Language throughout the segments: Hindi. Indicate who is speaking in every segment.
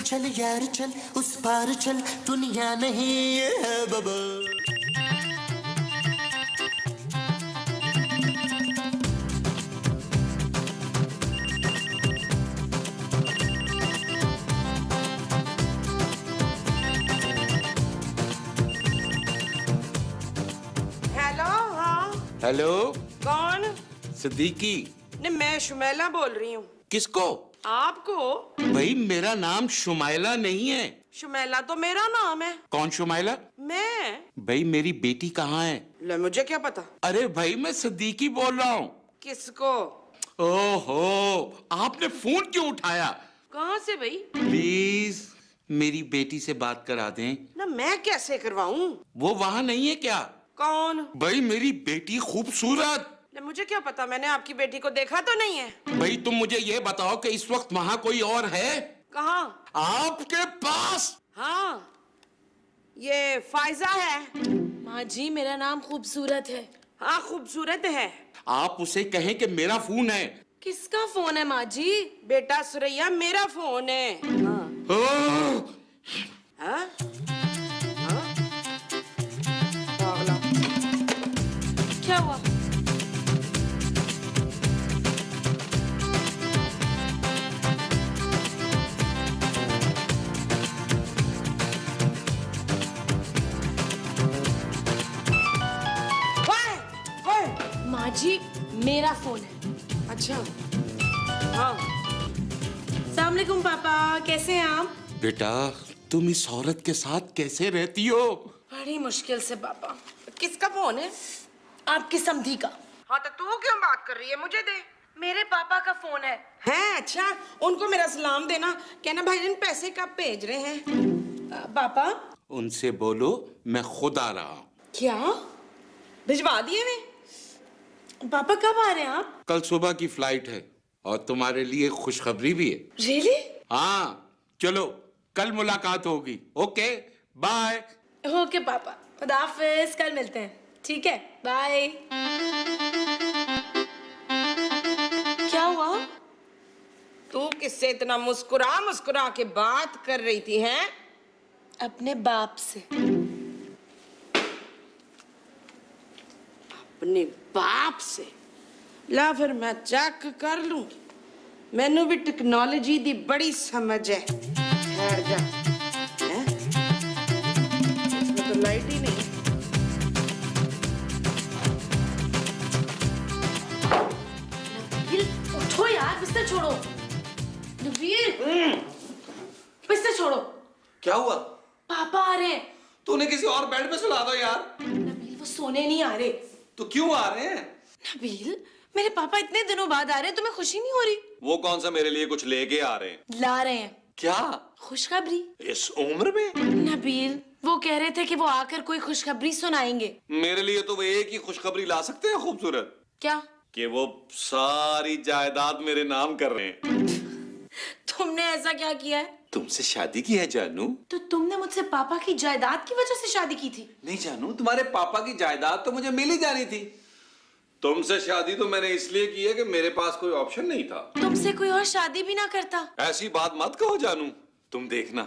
Speaker 1: चल यार चल, उस पार चल, दुनिया नहीं है बाबा।
Speaker 2: हेलो। हाँ
Speaker 3: हेलो,
Speaker 2: कौन?
Speaker 3: सिद्दीकी।
Speaker 2: नहीं, मैं शुमैला बोल रही हूँ।
Speaker 3: किसको?
Speaker 2: आपको?
Speaker 3: भाई मेरा नाम शुमाइला नहीं है।
Speaker 2: शुमैला तो मेरा नाम है।
Speaker 3: कौन शुमाइला?
Speaker 2: मैं?
Speaker 3: भाई मेरी बेटी कहाँ है?
Speaker 2: ले, मुझे क्या पता।
Speaker 3: अरे भाई मैं सिद्दीकी बोल रहा हूँ।
Speaker 2: किसको?
Speaker 3: ओहो, आपने फोन क्यों उठाया?
Speaker 2: कहाँ से भाई?
Speaker 3: प्लीज मेरी बेटी से बात करा दें।
Speaker 2: ना मैं कैसे करवाऊँ?
Speaker 3: वो वहाँ नहीं है क्या?
Speaker 2: कौन?
Speaker 3: भाई मेरी बेटी खूबसूरत।
Speaker 2: ले, मुझे क्या पता, मैंने आपकी बेटी को देखा तो नहीं है।
Speaker 3: भाई तुम मुझे ये बताओ कि इस वक्त वहाँ कोई और है?
Speaker 2: कहाँ?
Speaker 3: आपके पास?
Speaker 2: हाँ, ये फायजा है।
Speaker 4: माँ जी मेरा नाम खूबसूरत है।
Speaker 2: हाँ खूबसूरत है।
Speaker 3: आप उसे कहें कि मेरा फोन है।
Speaker 4: किसका फोन है माँ जी?
Speaker 2: बेटा सुरैया, मेरा फोन है। हाँ।
Speaker 3: ओह,
Speaker 2: हाँ? हाँ? पागला।
Speaker 4: क्या हुआ?
Speaker 2: ओए, ओए।
Speaker 4: माँ जी मेरा फोन है।
Speaker 2: अच्छा। हाँ।
Speaker 4: अस्सलाम वालेकुम पापा, कैसे हैं आप?
Speaker 3: बेटा तुम इस औरत के साथ कैसे रहती हो?
Speaker 4: बड़ी मुश्किल से पापा।
Speaker 2: किसका फोन है?
Speaker 4: आपकी समधी का।
Speaker 2: हाँ तो तू क्यों बात कर रही है? मुझे दे।
Speaker 4: मेरे पापा का फोन है।
Speaker 2: हैं? अच्छा, उनको मेरा सलाम देना, कहना भाईजान पैसे कब भेज रहे हैं।
Speaker 4: पापा?
Speaker 3: उनसे बोलो मैं खुद आ रहा हूँ।
Speaker 4: क्या?
Speaker 2: भिजवा दिए वे?
Speaker 4: पापा कब आ रहे हैं आप?
Speaker 3: कल सुबह की फ्लाइट है और तुम्हारे लिए खुशखबरी भी है।
Speaker 4: रियली?
Speaker 3: हाँ चलो कल मुलाकात होगी। Okay bye.
Speaker 4: ओके पापा, खुदा हाफिज, कल मिलते हैं। ठीक है, बाय। क्या हुआ?
Speaker 2: तू किससे इतना मुस्कुरा मुस्कुरा के बात कर रही थी? हैं?
Speaker 4: अपने बाप से।
Speaker 2: अपने बाप से? ला फिर मैं चेक कर लूंगी। मैनू भी टेक्नोलॉजी दी बड़ी समझ है। ठहर जा। हैं? इसमें तो लाइट ही नहीं।
Speaker 4: नबील उठो यार, बिस्तर छोड़ो। नबील बिस्तर छोड़ो।
Speaker 5: क्या हुआ?
Speaker 4: पापा आ रहे हैं।
Speaker 5: तूने किसी और बेड पे सुला दो यार।
Speaker 4: नबील वो सोने नहीं आ रहे।
Speaker 5: तो क्यों आ रहे हैं?
Speaker 4: नबील मेरे पापा इतने दिनों बाद आ रहे हैं, तुम्हें खुशी नहीं हो रही?
Speaker 5: वो कौन सा मेरे लिए कुछ लेके आ रहे हैं?
Speaker 4: ला रहे हैं।
Speaker 5: क्या?
Speaker 4: खुशखबरी।
Speaker 5: इस उम्र में?
Speaker 4: नबील वो कह रहे थे कि वो आकर कोई खुशखबरी सुनाएंगे।
Speaker 5: मेरे लिए तो वो एक ही खुशखबरी ला सकते हैं खूबसूरत,
Speaker 4: क्या?
Speaker 5: कि वो सारी जायदाद मेरे नाम कर रहे हैं।
Speaker 4: तुमने ऐसा क्या किया है?
Speaker 5: तुमसे शादी की है जानू।
Speaker 4: तो तुमने मुझसे पापा की जायदाद की वजह से शादी की थी?
Speaker 5: नहीं जानू, तुम्हारे पापा की जायदाद तो मुझे मिल ही जानी थी। तुमसे शादी तो मैंने इसलिए की है कि मेरे पास कोई ऑप्शन नहीं था।
Speaker 4: तुमसे कोई और शादी भी ना करता।
Speaker 5: ऐसी बात मत कहो जानू। तुम देखना,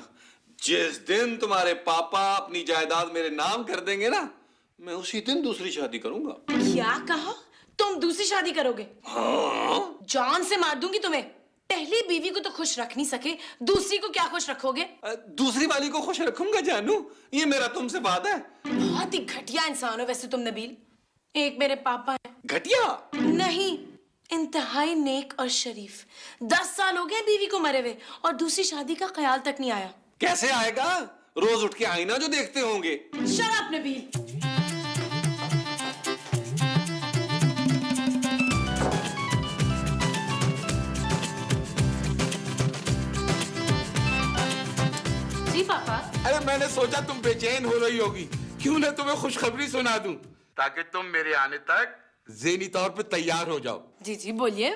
Speaker 5: जिस दिन तुम्हारे पापा अपनी जायदाद मेरे नाम कर देंगे ना, मैं उसी दिन दूसरी शादी करूंगा।
Speaker 4: क्या कहा? तुम दूसरी शादी करोगे?
Speaker 5: हाँ?
Speaker 4: जान से मार दूंगी तुम्हें। पहली बीवी को तो खुश रख नहीं सके, दूसरी को क्या खुश रखोगे?
Speaker 5: दूसरी वाली को खुश रखूंगा जानू, ये मेरा तुमसे वादा है।
Speaker 4: बहुत ही घटिया इंसान हो वैसे तुम नबील। एक मेरे पापा हैं।
Speaker 5: घटिया?
Speaker 4: नहीं, इंतहाई नेक और शरीफ। 10 साल हो गए बीवी को मरे हुए और दूसरी शादी का ख्याल तक नहीं आया।
Speaker 5: कैसे आएगा? रोज उठ के आईना जो देखते होंगे।
Speaker 4: Shut up Nabeel. जी पापा।
Speaker 3: अरे मैंने सोचा तुम बेचैन हो रही होगी, क्यों ना तुम्हें खुशखबरी सुना दूं ताकि तुम मेरे आने तक ज़हनी तौर पे तैयार हो जाओ।
Speaker 4: जी जी बोलिए।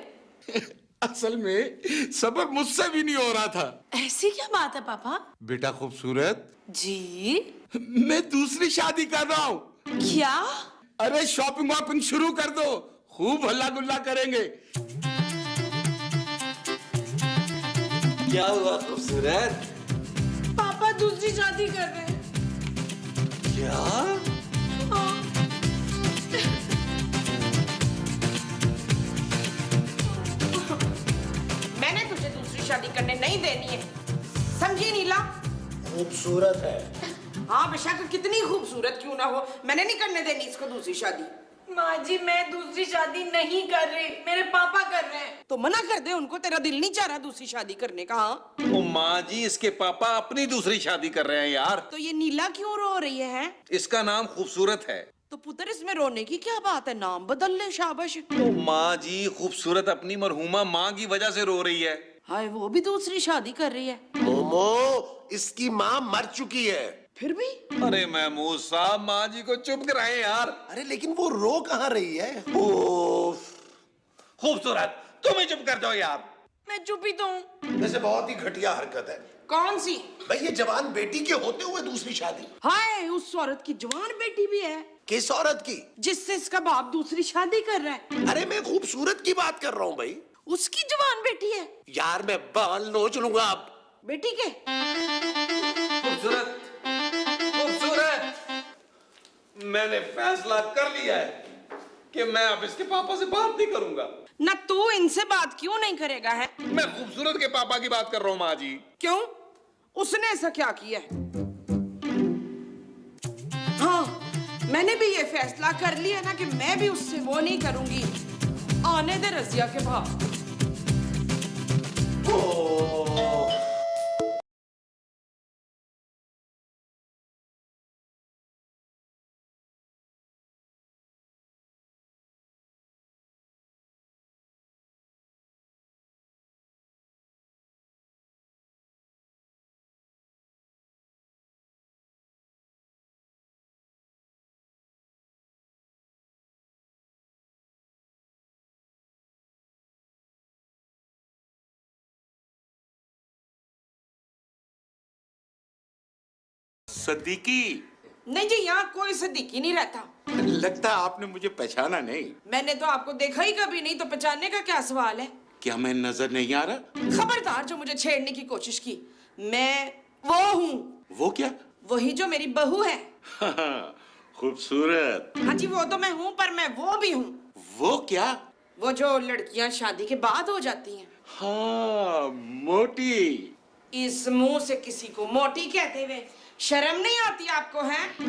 Speaker 3: असल में सबक मुझसे भी नहीं हो रहा था।
Speaker 4: ऐसी क्या बात है पापा?
Speaker 3: बेटा खूबसूरत,
Speaker 4: जी?
Speaker 3: मैं दूसरी शादी कर रहा हूँ।
Speaker 4: क्या?
Speaker 3: अरे शॉपिंग वॉपिंग शुरू कर दो, खूब हल्ला गुल्ला करेंगे।
Speaker 5: क्या हुआ खूबसूरत?
Speaker 4: शादी कर रहे हैं।
Speaker 5: क्या?
Speaker 4: हाँ।
Speaker 2: मैंने तुझे दूसरी शादी करने नहीं देनी है, समझी नीला?
Speaker 1: खूबसूरत है।
Speaker 2: हाँ बेशक कितनी खूबसूरत क्यों ना हो, मैंने नहीं करने देनी इसको दूसरी शादी।
Speaker 4: माँ जी मैं दूसरी शादी नहीं कर रही, मेरे पापा कर रहे हैं।
Speaker 2: तो मना कर दे उनको, तेरा दिल नहीं चाह रहा दूसरी शादी करने का। हाँ
Speaker 5: ओ माँ जी, इसके पापा अपनी दूसरी शादी कर रहे हैं यार।
Speaker 2: तो ये नीला क्यों रो रही है?
Speaker 5: इसका नाम खूबसूरत है।
Speaker 2: तो पुत्र इसमें रोने की क्या बात है, नाम बदल ले, शाबाश।
Speaker 5: ओ माँ जी, खूबसूरत अपनी मरहूमा माँ की वजह से रो रही है।
Speaker 2: हाय वो भी दूसरी शादी कर रही है।
Speaker 1: मोमो, इसकी माँ मर चुकी है।
Speaker 2: फिर भी
Speaker 5: अरे महमूद साहब, माँ जी को चुप कराएं यार।
Speaker 1: अरे लेकिन वो रो कहाँ रही है? ओफ।
Speaker 5: खूबसूरत, तुम ही चुप कर जाओ यार।
Speaker 4: मैं चुप ही तो हूँ।
Speaker 1: वैसे बहुत ही घटिया हरकत है
Speaker 2: कौन सी?
Speaker 1: भाई, ये जवान बेटी के होते हुए दूसरी शादी।
Speaker 2: हाय उस औरत की जवान बेटी भी है
Speaker 1: किस औरत की?
Speaker 2: जिससे इसका बाप दूसरी शादी कर रहा है।
Speaker 1: अरे मैं खूबसूरत की बात कर रहा हूँ भाई।
Speaker 2: उसकी जवान बेटी है
Speaker 1: यार मैं बाल नोच लूंगा अब।
Speaker 2: बेटी के।
Speaker 5: खूबसूरत, खूबसूरत, मैंने फैसला कर लिया है कि मैं अब इसके पापा से बात नहीं करूंगा।
Speaker 2: ना तू इनसे बात क्यों नहीं करेगा है?
Speaker 5: मैं खूबसूरत के पापा की बात कर रहा हूँ माँ जी।
Speaker 2: क्यों? उसने ऐसा क्या किया है? हाँ मैंने भी ये फैसला कर लिया ना कि मैं भी उससे वो नहीं करूंगी। आने दे रजिया के भाव।
Speaker 3: सदीकी।
Speaker 2: नहीं जी, यहाँ कोई सदीकी नहीं रहता।
Speaker 3: लगता है आपने मुझे पहचाना नहीं।
Speaker 2: मैंने तो आपको देखा ही कभी नहीं, तो पहचानने का क्या सवाल है?
Speaker 3: क्या मैं नजर नहीं आ रहा?
Speaker 2: खबरदार जो मुझे छेड़ने की कोशिश की। मैं वो हूँ।
Speaker 3: वो क्या?
Speaker 2: वही जो मेरी बहू है।
Speaker 3: खूबसूरत।
Speaker 2: हाँ जी वो तो मैं हूँ, पर मैं वो भी हूँ।
Speaker 3: वो क्या?
Speaker 2: वो जो लड़कियां शादी के बाद हो जाती हैं।
Speaker 3: हाँ, मोटी।
Speaker 2: इस मुंह से किसी को मोटी कहते हुए शर्म नहीं आती आपको? है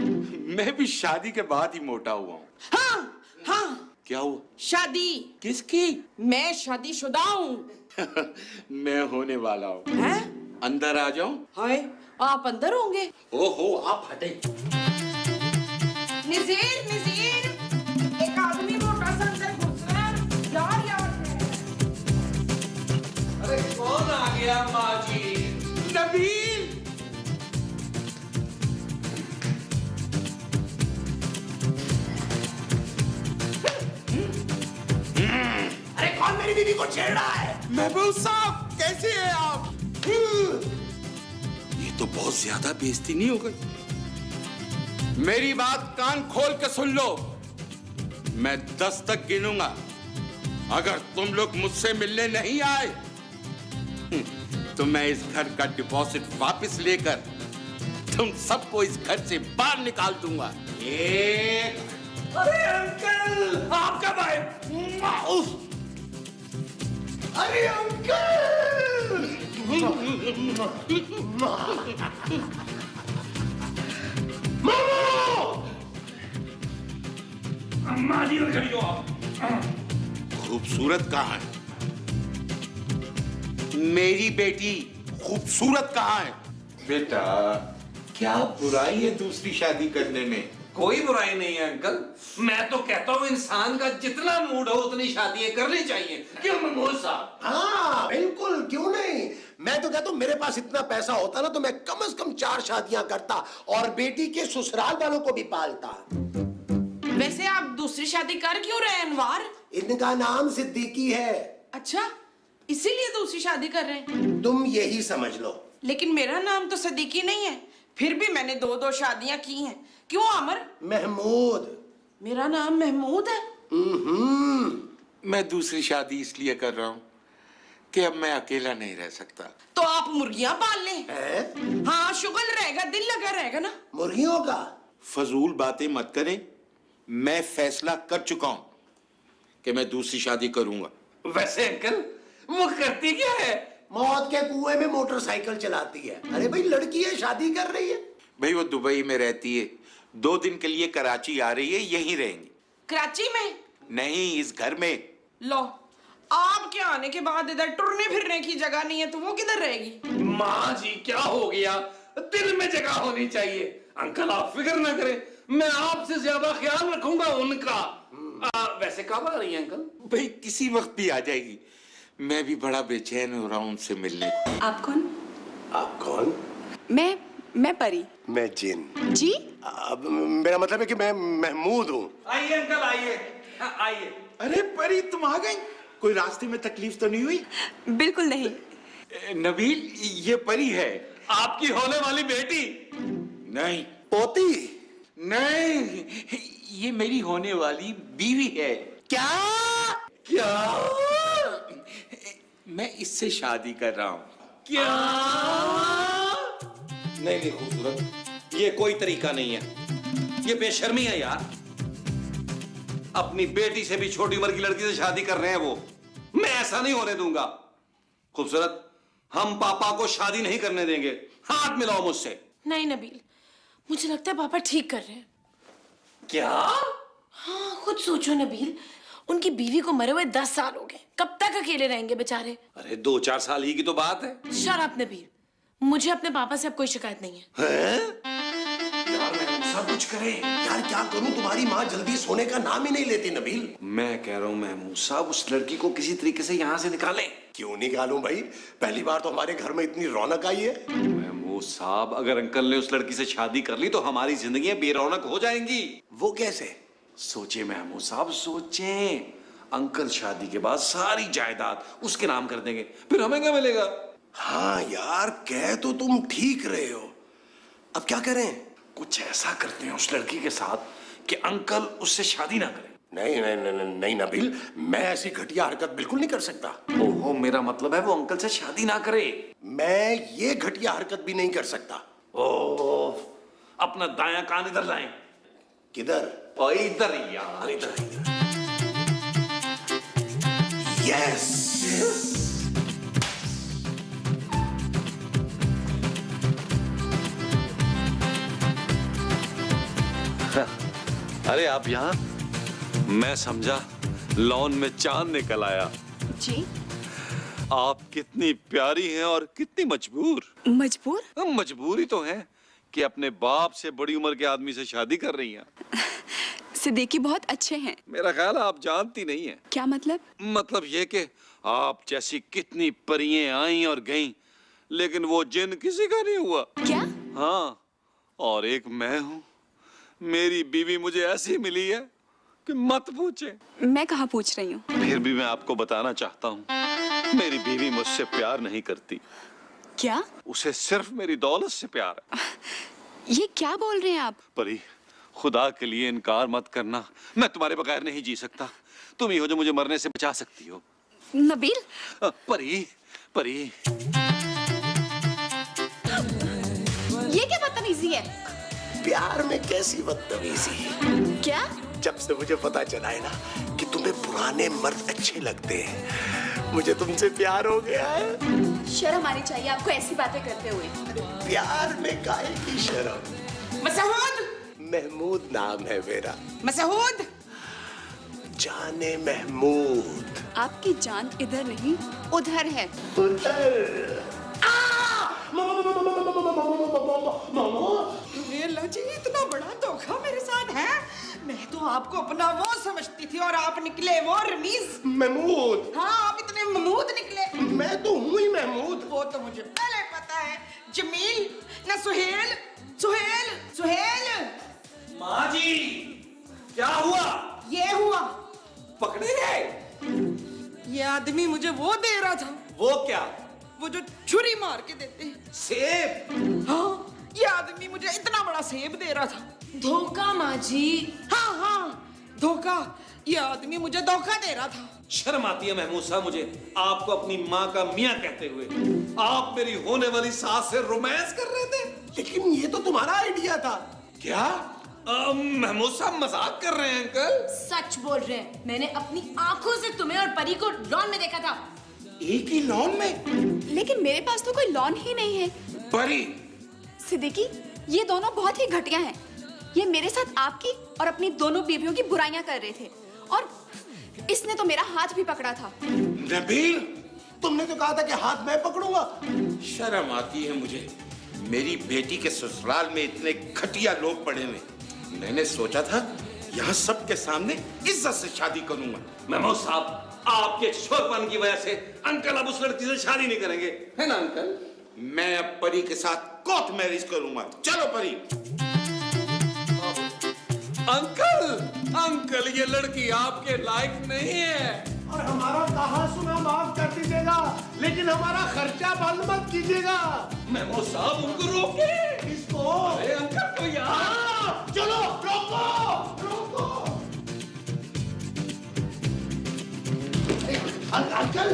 Speaker 3: मैं भी शादी के बाद ही मोटा हुआ हूँ।
Speaker 2: हाँ हाँ।
Speaker 3: क्या हुआ?
Speaker 2: शादी
Speaker 3: किसकी?
Speaker 2: मैं शादीशुदा हूँ।
Speaker 3: मैं होने वाला हूँ।
Speaker 2: हैं?
Speaker 3: अंदर आ जाऊं?
Speaker 2: हाय आप अंदर होंगे?
Speaker 3: ओहो, आप हटे।
Speaker 2: नज़ीर नज़ीर, एक आदमी मोटा सा अंदर घुस रहा है। यार यार
Speaker 5: अरे कौन आ गया माँ जी?
Speaker 3: नबील।
Speaker 1: अरे कौन मेरी बीवी को छेड़ रहा है?
Speaker 3: महबूब साहब, कैसे हैं आप? ये तो बहुत ज्यादा बेइज्जती नहीं हो गई? मेरी बात कान खोल के सुन लो। मैं 10 तक गिनूंगा। अगर तुम लोग मुझसे मिलने नहीं आए तो मैं इस घर का डिपॉजिट वापस लेकर तुम सबको इस घर से बाहर निकाल दूंगा। एक।
Speaker 5: अरे अंकल, आप कब आए?
Speaker 1: अरे अंकल!
Speaker 5: अम्मा जी खड़ी हो आप।
Speaker 3: खूबसूरत कहाँ है? मेरी बेटी खूबसूरत कहाँ है? बेटा, क्या बुराई है दूसरी शादी करने में?
Speaker 5: कोई बुराई नहीं है अंकल। मैं तो कहता हूँ इंसान का जितना मूड हो उतनी शादियां करनी चाहिए। क्यों महमूद साहब?
Speaker 1: हाँ बिल्कुल, क्यों नहीं। मैं तो कहता हूँ मेरे पास इतना पैसा होता ना तो मैं कम से कम 4 शादियां करता और बेटी के ससुराल वालों को भी पालता।
Speaker 2: वैसे आप दूसरी शादी कर क्यों रहे हैं अनवार?
Speaker 1: इनका नाम सिद्दीकी है।
Speaker 2: अच्छा, इसीलिए दूसरी शादी कर रहे हैं?
Speaker 1: तुम यही समझ लो।
Speaker 2: लेकिन मेरा नाम तो सदीकी नहीं है, फिर भी मैंने 2-2 शादियां की हैं। क्यों आमर?
Speaker 1: महमूद।
Speaker 2: मेरा नाम महमूद है।
Speaker 3: मैं दूसरी शादी इसलिए कर रहा हूं कि अब मैं अकेला नहीं रह सकता।
Speaker 2: तो आप मुर्गियां पाल लें।
Speaker 1: हैं?
Speaker 2: हाँ, शुगल रहेगा, दिल लगा रहेगा ना।
Speaker 1: मुर्गियों का?
Speaker 3: फजूल बातें मत करें। मैं फैसला कर चुका हूं कि मैं दूसरी शादी करूंगा।
Speaker 5: वैसे अंकल वो करती क्या है?
Speaker 1: मौत के कुएं में मोटरसाइकिल चलाती है। अरे भाई, लड़की है, शादी कर रही है।
Speaker 3: भाई वो दुबई में रहती है, 2 दिन के लिए कराची आ रही है, यहीं रहेंगी।
Speaker 2: कराची में?
Speaker 3: नहीं, इस घर में।
Speaker 2: लो, आपके आने के बाद इधर टुरने फिरने की जगह नहीं है तो वो किधर रहेगी?
Speaker 5: माँ जी क्या हो गया? दिल में जगह होनी चाहिए। अंकल आप फिक्र ना करें, मैं आपसे ज्यादा ख्याल रखूंगा उनका। वैसे कब आ रही है अंकल?
Speaker 3: भाई किसी वक्त भी आ जाएगी। मैं भी बड़ा बेचैन हो रहा हूं उनसे मिलने को।
Speaker 6: आप कौन?
Speaker 1: आप कौन?
Speaker 6: मैं परी।
Speaker 1: मैं जिन।
Speaker 6: जी?
Speaker 1: अब मेरा मतलब है कि मैं महमूद हूँ।
Speaker 5: आइए अंकल आइए। आइए।
Speaker 3: अरे परी, तुम आ गई। कोई रास्ते में तकलीफ तो नहीं हुई?
Speaker 6: बिल्कुल नहीं।
Speaker 3: नबील, ये परी है।
Speaker 5: आपकी होने वाली बेटी?
Speaker 3: नहीं
Speaker 1: पोती?
Speaker 3: नहीं, ये मेरी होने वाली बीवी है।
Speaker 1: क्या?
Speaker 5: क्या?
Speaker 3: मैं इससे शादी कर रहा हूँ।
Speaker 5: क्या? नहीं खूबसूरत, ये कोई तरीका नहीं है, ये बेशर्मी है यार। अपनी बेटी से भी छोटी उम्र की लड़की से शादी कर रहे हैं वो। मैं ऐसा नहीं होने दूंगा। खूबसूरत, हम पापा को शादी नहीं करने देंगे। हाथ मिलाओ मुझसे।
Speaker 4: नहीं नबील, मुझे लगता है पापा ठीक कर रहे हैं।
Speaker 5: क्या?
Speaker 4: हाँ, खुद सोचो नबील, उनकी बीवी को मरे हुए 10 साल हो गए। कब तक अकेले रहेंगे बेचारे?
Speaker 5: अरे 2-4 साल ही की तो बात है।
Speaker 4: शट अप नबील, मुझे अपने पापा से अब कोई शिकायत नहीं है।
Speaker 5: यार मैं सब कुछ करे।
Speaker 1: यार क्या करूं, तुम्हारी माँ जल्दी सोने का नाम ही नहीं लेती नबील।
Speaker 5: मैं कह रहा हूं महमूद साहब, उस लड़की को किसी तरीके से यहाँ से निकालें।
Speaker 1: क्यों निकालूं भाई? पहली बार तो हमारे घर में इतनी रौनक आई है।
Speaker 5: महमूद साहब, अगर अंकल ने उस लड़की से शादी कर ली तो हमारी जिंदगी बेरौनक हो जाएंगी।
Speaker 1: वो कैसे?
Speaker 5: सोचे महमूद साहब, सोचें। अंकल शादी के बाद सारी जायदाद उसके नाम कर देंगे, फिर हमें क्या मिलेगा?
Speaker 1: हाँ यार, कह तो तुम ठीक रहे हो। अब क्या करें?
Speaker 5: कुछ ऐसा करते हैं उस लड़की के साथ कि अंकल उससे शादी ना करें।
Speaker 1: नहीं नहीं नहीं नहीं, नहीं नबील, मैं ऐसी घटिया हरकत बिल्कुल नहीं कर सकता।
Speaker 5: ओहो, मेरा मतलब है वो अंकल से शादी ना करे।
Speaker 1: मैं ये घटिया हरकत भी नहीं कर सकता।
Speaker 5: ओह, अपना दायां कान इधर लाएं।
Speaker 1: किधर?
Speaker 5: और इधर यार,
Speaker 1: इधर इधर। यस।
Speaker 5: अरे आप यहाँ? मैं समझा लॉन में चांद निकल आया।
Speaker 6: जी?
Speaker 5: आप कितनी प्यारी हैं और कितनी मजबूर।
Speaker 6: मजबूर?
Speaker 5: मजबूरी तो है कि अपने बाप से बड़ी उम्र के आदमी से शादी कर रही हैं।
Speaker 6: सिद्दीकी बहुत अच्छे हैं।
Speaker 5: मेरा ख्याल है आप जानती नहीं है।
Speaker 6: क्या मतलब?
Speaker 5: मतलब ये कि आप जैसी कितनी परियां आई और गईं, लेकिन वो जिन किसी का नहीं हुआ।
Speaker 6: क्या?
Speaker 5: हाँ, और एक मैं हूं। मेरी बीवी मुझे ऐसी मिली है कि मत पूछे।
Speaker 6: मैं कहाँ पूछ रही हूँ?
Speaker 5: फिर भी मैं आपको बताना चाहता हूँ, मेरी बीवी मुझसे प्यार नहीं करती।
Speaker 6: क्या?
Speaker 5: उसे सिर्फ मेरी दौलत से प्यार है।
Speaker 6: ये क्या बोल रहे हैं आप?
Speaker 5: परी, खुदा के लिए इनकार मत करना, मैं तुम्हारे बगैर नहीं जी सकता। तुम ही हो जो मुझे मरने से बचा सकती हो।
Speaker 6: नबील?
Speaker 5: परी, परी।
Speaker 6: ये क्या बदतमीजी है?
Speaker 1: प्यार में कैसी बदतमीजी?
Speaker 6: क्या?
Speaker 1: जब से मुझे पता चला है ना कि तुम्हें पुराने मर्द अच्छे लगते हैं, मुझे तुमसे प्यार हो गया है।
Speaker 6: शर्म आनी चाहिए आपको ऐसी बातें करते हुए।
Speaker 1: प्यार में काहे की शर्म?
Speaker 2: मसूद!
Speaker 1: महमूद नाम है मेरा।
Speaker 2: मसूद!
Speaker 1: जाने महमूद।
Speaker 6: आपकी जान इधर नहीं, उधर है।
Speaker 2: ये अल्लाह जी, इतना बड़ा धोखा मेरे साथ है। मैं तो आपको अपना वो समझती थी और आप निकले वो रमीज।
Speaker 1: महमूद?
Speaker 2: हाँ, आप इतने महमूद निकले।
Speaker 1: मैं तो हूँ ही महमूद।
Speaker 2: वो तो मुझे पहले पता है। जमील ना सुहेल। सुहेल, सुहेल।
Speaker 5: माँ जी, क्या हुआ?
Speaker 2: ये हुआ।
Speaker 5: पकड़े गए?
Speaker 2: ये आदमी मुझे वो दे रहा था।
Speaker 5: वो क्या?
Speaker 2: वो जो छुरी मार के देते हैं।
Speaker 5: सेब?
Speaker 2: हाँ, ये आदमी मुझे इतना बड़ा सेब दे रहा था।
Speaker 4: धोखा माँ जी।
Speaker 2: हाँ हाँ, धोखा। ये आदमी मुझे धोखा दे रहा था।
Speaker 5: शर्म आती है महमूद साहब मुझे आपको अपनी माँ का मियाँ कहते हुए। आप मेरी होने वाली सास से रोमांस कर रहे थे।
Speaker 1: लेकिन ये तो तुम्हारा आइडिया था।
Speaker 5: क्या महमूद साहब मजाक कर रहे हैं अंकल?
Speaker 4: सच बोल रहे हैं, मैंने अपनी आंखों से तुम्हें और परी को लॉन में देखा था।
Speaker 3: एक ही लॉन में?
Speaker 6: लेकिन मेरे पास तो कोई लॉन ही नहीं है।
Speaker 3: परी,
Speaker 6: सिद्दीकी, ये दोनों बहुत ही घटिया हैं। ये मेरे साथ आपकी और अपनी दोनों बीवियों की बुराइयां कर रहे थे और इसने तो मेरा हाथ भी पकड़ा था।
Speaker 3: नबील,
Speaker 1: तुमने तो कहा था कि हाथ मैं पकड़ूंगा।
Speaker 3: शर्म आती है मुझे। मेरी बेटी के ससुराल में इतने घटिया लोग पड़े हुए। मैंने सोचा था यहाँ सबके सामने इज्जत से शादी करूंगा।
Speaker 5: महमूद साहब, आपके छोरपन की वजह से अंकल अब उस लड़की से शादी नहीं करेंगे, है ना अंकल?
Speaker 3: मैं अब परी के साथ कोर्ट मैरिज करूंगा। चलो परी।
Speaker 5: अंकल, अंकल ये लड़की आपके लायक नहीं है।
Speaker 1: और हमारा कहा सुना माफ कर दीजिएगा, लेकिन हमारा खर्चा बंद मत कीजिएगा।
Speaker 5: महमूद साहब उनको रोके।
Speaker 1: इसको
Speaker 5: अरे अंकल को यार।
Speaker 1: चलो रोको रोको। अंकल,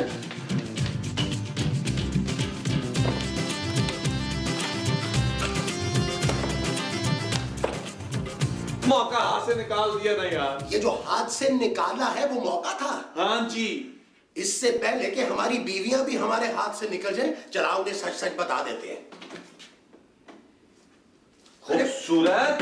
Speaker 5: मौका हाथ से निकाल दिया ना यार।
Speaker 1: ये जो हाथ से निकाला है वो मौका था।
Speaker 5: हाँ जी।
Speaker 1: इससे पहले कि हमारी बीवियां भी हमारे हाथ से निकल जाएं, चला उन्हें सच सच बता देते हैं।
Speaker 5: खूबसूरत,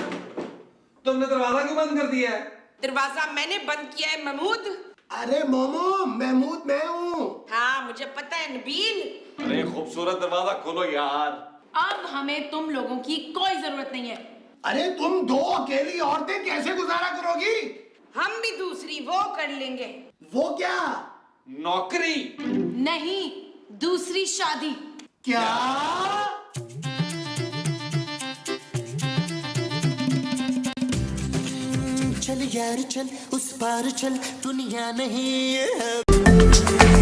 Speaker 5: तुमने दरवाजा क्यों बंद कर दिया है?
Speaker 2: दरवाजा मैंने बंद किया है महमूद।
Speaker 1: अरे मोमो, महमूद मैं हूँ।
Speaker 2: हाँ मुझे पता है नबील।
Speaker 5: अरे खूबसूरत, दरवाजा खोलो यार।
Speaker 4: अब हमें तुम लोगों की कोई जरूरत नहीं है।
Speaker 1: अरे तुम दो अकेली औरतें कैसे गुजारा करोगी?
Speaker 2: हम भी दूसरी वो कर लेंगे।
Speaker 1: वो क्या?
Speaker 5: नौकरी
Speaker 4: नहीं, दूसरी शादी।
Speaker 1: क्या?
Speaker 7: चल यार चल, उस पार चल, दुनिया नहीं है।